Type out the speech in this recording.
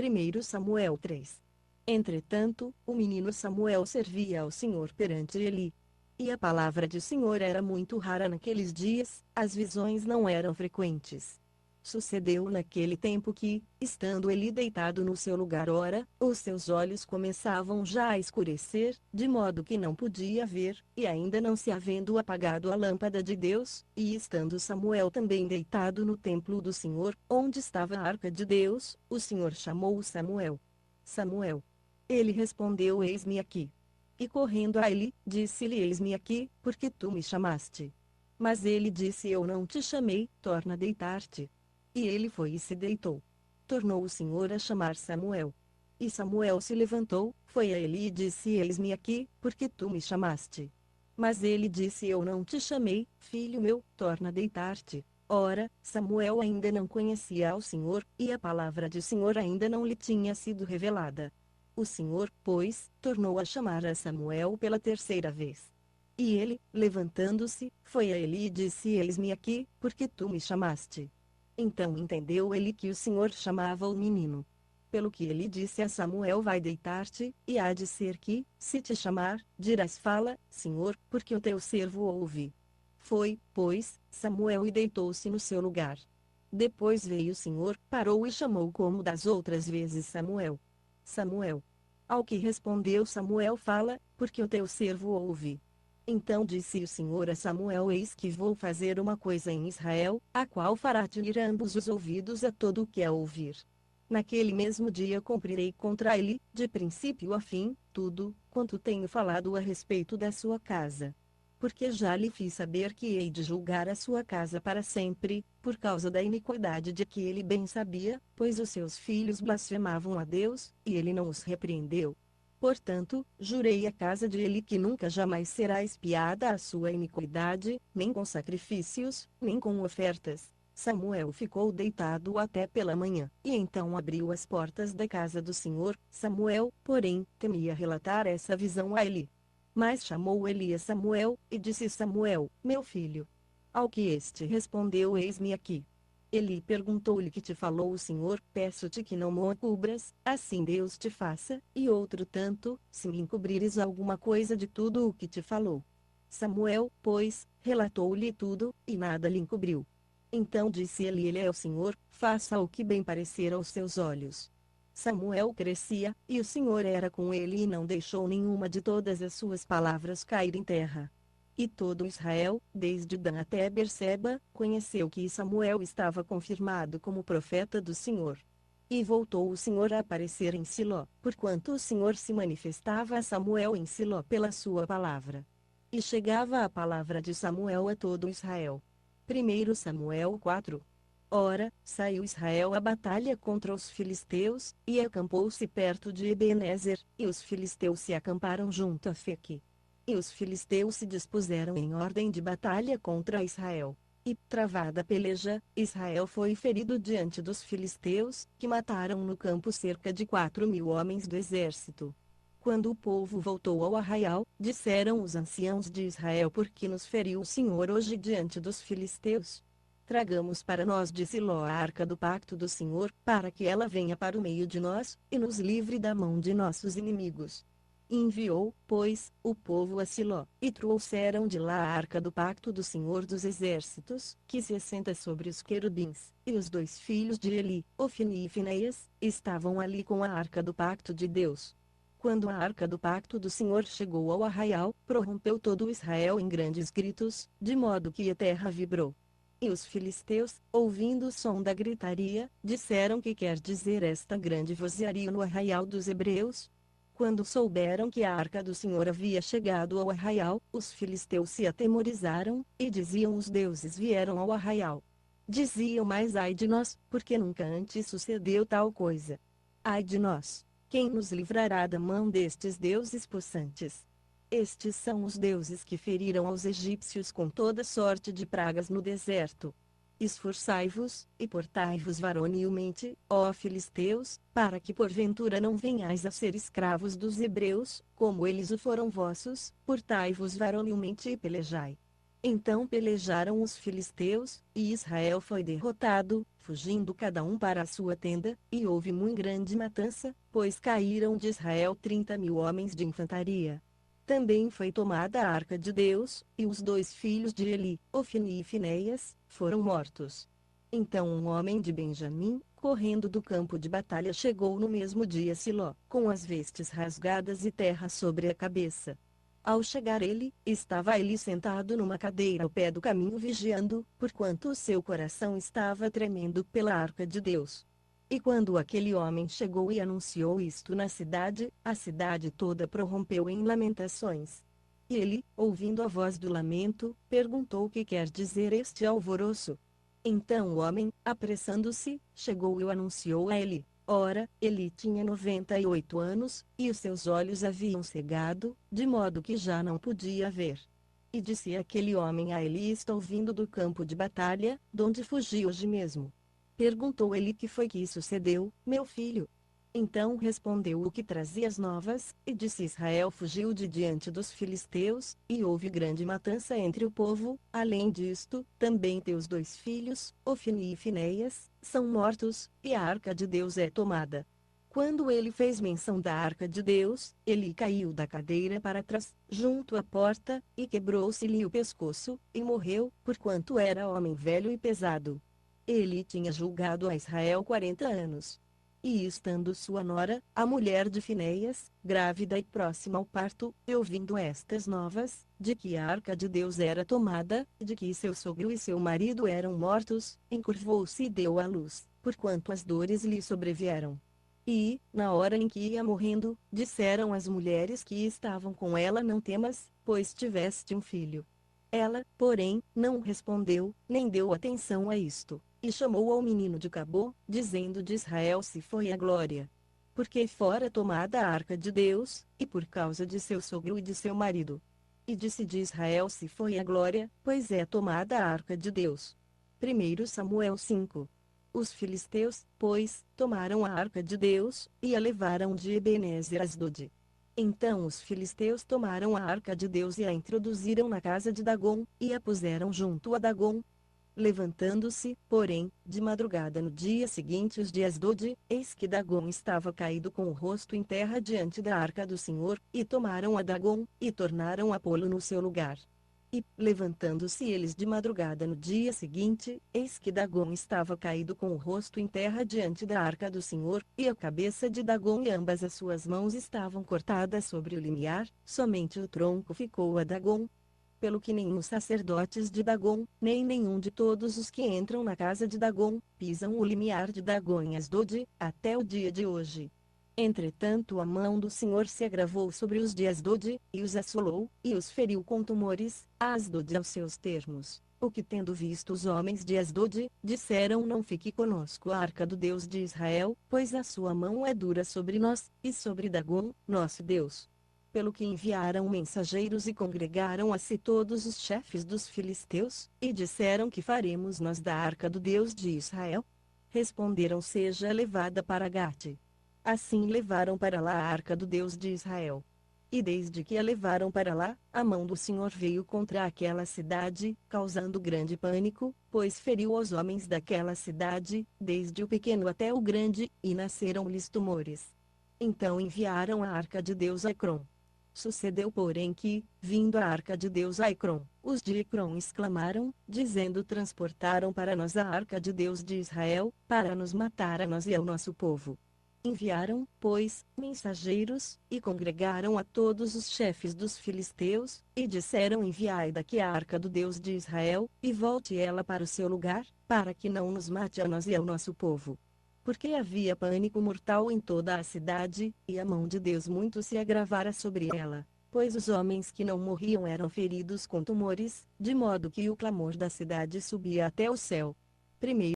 1 Samuel 3. Entretanto, o menino Samuel servia ao Senhor perante Eli. E a palavra do Senhor era muito rara naqueles dias, as visões não eram frequentes. Sucedeu naquele tempo que, estando Eli deitado no seu lugar ora, os seus olhos começavam já a escurecer, de modo que não podia ver, e ainda não se havendo apagado a lâmpada de Deus, e estando Samuel também deitado no templo do Senhor, onde estava a arca de Deus, o Senhor chamou Samuel. Samuel. Ele respondeu: Eis-me aqui. E correndo a Eli, disse-lhe: Eis-me aqui, porque tu me chamaste. Mas ele disse: Eu não te chamei, torna a deitar-te. E ele foi e se deitou. Tornou o Senhor a chamar Samuel. E Samuel se levantou, foi a Eli e disse: Eis-me aqui, porque tu me chamaste. Mas ele disse: Eu não te chamei, filho meu, torna a deitar-te. Ora, Samuel ainda não conhecia ao Senhor, e a palavra do Senhor ainda não lhe tinha sido revelada. O Senhor, pois, tornou a chamar a Samuel pela terceira vez. E ele, levantando-se, foi a Eli e disse: Eis-me aqui, porque tu me chamaste. Então entendeu ele que o Senhor chamava o menino. Pelo que ele disse a Samuel: Vai deitar-te, e há de ser que, se te chamar, dirás: Fala, Senhor, porque o teu servo ouve. Foi, pois, Samuel e deitou-se no seu lugar. Depois veio o Senhor, parou e chamou como das outras vezes: Samuel. Samuel. Ao que respondeu Samuel: Fala, porque o teu servo ouve. Então disse o Senhor a Samuel: Eis que vou fazer uma coisa em Israel, a qual fará tirar ambos os ouvidos a todo o que a ouvir. Naquele mesmo dia cumprirei contra ele, de princípio a fim, tudo, quanto tenho falado a respeito da sua casa. Porque já lhe fiz saber que hei de julgar a sua casa para sempre, por causa da iniquidade de que ele bem sabia, pois os seus filhos blasfemavam a Deus, e ele não os repreendeu. Portanto, jurei à casa de Eli que nunca jamais será expiada a sua iniquidade, nem com sacrifícios, nem com ofertas. Samuel ficou deitado até pela manhã, e então abriu as portas da casa do Senhor. Samuel, porém, temia relatar essa visão a Eli. Mas chamou Eli a Samuel, e disse: Samuel, meu filho. Ao que este respondeu: Eis-me aqui. Eli perguntou-lhe: Que te falou o Senhor? Peço-te que não me cubras, assim Deus te faça, e outro tanto, se me encobrires alguma coisa de tudo o que te falou. Samuel, pois, relatou-lhe tudo, e nada lhe encobriu. Então disse Eli: Ele é o Senhor, faça o que bem parecer aos seus olhos. Samuel crescia, e o Senhor era com ele e não deixou nenhuma de todas as suas palavras cair em terra. E todo Israel, desde Dan até Berseba, conheceu que Samuel estava confirmado como profeta do Senhor. E voltou o Senhor a aparecer em Siló, porquanto o Senhor se manifestava a Samuel em Siló pela sua palavra. E chegava a palavra de Samuel a todo Israel. 1 Samuel 4. Ora, saiu Israel à batalha contra os filisteus, e acampou-se perto de Ebenezer, e os filisteus se acamparam junto a Feque. E os filisteus se dispuseram em ordem de batalha contra Israel. E, travada a peleja, Israel foi ferido diante dos filisteus, que mataram no campo cerca de 4.000 homens do exército. Quando o povo voltou ao arraial, disseram os anciãos de Israel: Por que nos feriu o Senhor hoje diante dos filisteus? Tragamos para nós de Siló a arca do pacto do Senhor, para que ela venha para o meio de nós, e nos livre da mão de nossos inimigos. Enviou, pois, o povo a Siló, e trouxeram de lá a arca do pacto do Senhor dos Exércitos, que se assenta sobre os querubins, e os dois filhos de Eli, Ofni e Finéias, estavam ali com a arca do pacto de Deus. Quando a arca do pacto do Senhor chegou ao arraial, prorrompeu todo Israel em grandes gritos, de modo que a terra vibrou. E os filisteus, ouvindo o som da gritaria, disseram: Que quer dizer esta grande vozearia no arraial dos hebreus? Quando souberam que a arca do Senhor havia chegado ao arraial, os filisteus se atemorizaram, e diziam: Os deuses vieram ao arraial. Diziam mais: Ai de nós, porque nunca antes sucedeu tal coisa. Ai de nós! Quem nos livrará da mão destes deuses possantes? Estes são os deuses que feriram aos egípcios com toda sorte de pragas no deserto. Esforçai-vos, e portai-vos varonilmente, ó filisteus, para que porventura não venhais a ser escravos dos hebreus, como eles o foram vossos, portai-vos varonilmente e pelejai. Então pelejaram os filisteus, e Israel foi derrotado, fugindo cada um para a sua tenda, e houve muito grande matança, pois caíram de Israel 30.000 homens de infantaria. Também foi tomada a arca de Deus, e os 2 filhos de Eli, Ofni e Finéias, foram mortos. Então um homem de Benjamim, correndo do campo de batalha, chegou no mesmo dia a Siló, com as vestes rasgadas e terra sobre a cabeça. Ao chegar ele, estava Eli sentado numa cadeira ao pé do caminho vigiando, porquanto o seu coração estava tremendo pela arca de Deus. E quando aquele homem chegou e anunciou isto na cidade, a cidade toda prorrompeu em lamentações. E ele, ouvindo a voz do lamento, perguntou o que quer dizer este alvoroço. Então o homem, apressando-se, chegou e o anunciou a Eli. Ora, Eli tinha 98 anos, e os seus olhos haviam cegado, de modo que já não podia ver. E disse aquele homem a Eli: estou vindo do campo de batalha, donde fugi hoje mesmo. Perguntou Eli: que foi que sucedeu, meu filho? Então respondeu o que trazia as novas, e disse: Israel fugiu de diante dos filisteus, e houve grande matança entre o povo. Além disto, também teus 2 filhos, Ofni e Finéias, são mortos, e a arca de Deus é tomada. Quando ele fez menção da arca de Deus, ele caiu da cadeira para trás, junto à porta, e quebrou-se-lhe o pescoço, e morreu, porquanto era homem velho e pesado. Ele tinha julgado a Israel 40 anos. E estando sua nora, a mulher de Finéias, grávida e próxima ao parto, e ouvindo estas novas, de que a arca de Deus era tomada, de que seu sogro e seu marido eram mortos, encurvou-se e deu à luz, porquanto as dores lhe sobrevieram. E, na hora em que ia morrendo, disseram as mulheres que estavam com ela: não temas, pois tiveste um filho. Ela, porém, não respondeu, nem deu atenção a isto, e chamou ao menino de Cabô, dizendo: de Israel se foi a glória. Porque fora tomada a arca de Deus, e por causa de seu sogro e de seu marido. E disse: de Israel se foi a glória, pois é tomada a arca de Deus. 1 Samuel 5. Os filisteus, pois, tomaram a arca de Deus, e a levaram de Ebenezer a Asdod. Então os filisteus tomaram a arca de Deus e a introduziram na casa de Dagom, e a puseram junto a Dagom. Levantando-se, porém, de madrugada no dia seguinte os de Asdod, eis que Dagom estava caído com o rosto em terra diante da arca do Senhor, e tomaram a Dagom, e tornaram a pô-lo no seu lugar. E, levantando-se eles de madrugada no dia seguinte, eis que Dagom estava caído com o rosto em terra diante da arca do Senhor, e a cabeça de Dagom e ambas as suas mãos estavam cortadas sobre o limiar, somente o tronco ficou a Dagom. Pelo que nenhum sacerdotes de Dagom, nem nenhum de todos os que entram na casa de Dagom, pisam o limiar de Dagom em Asdod, até o dia de hoje. Entretanto a mão do Senhor se agravou sobre os de Asdod, e os assolou, e os feriu com tumores, a Asdod aos seus termos. O que tendo visto os homens de Asdod, disseram: não fique conosco a arca do Deus de Israel, pois a sua mão é dura sobre nós, e sobre Dagom, nosso Deus. Pelo que enviaram mensageiros e congregaram a si todos os chefes dos filisteus, e disseram: que faremos nós da arca do Deus de Israel? Responderam: seja levada para Gate. Assim levaram para lá a arca do Deus de Israel. E desde que a levaram para lá, a mão do Senhor veio contra aquela cidade, causando grande pânico, pois feriu os homens daquela cidade, desde o pequeno até o grande, e nasceram-lhes tumores. Então enviaram a arca de Deus a Ecrom. Sucedeu, porém, que, vindo a arca de Deus a Ecrom, os de Ecrom exclamaram, dizendo: transportaram para nós a arca de Deus de Israel, para nos matar a nós e ao nosso povo. Enviaram, pois, mensageiros, e congregaram a todos os chefes dos filisteus, e disseram: enviai daqui a arca do Deus de Israel, e volte ela para o seu lugar, para que não nos mate a nós e ao nosso povo. Porque havia pânico mortal em toda a cidade, e a mão de Deus muito se agravara sobre ela, pois os homens que não morriam eram feridos com tumores, de modo que o clamor da cidade subia até o céu. 1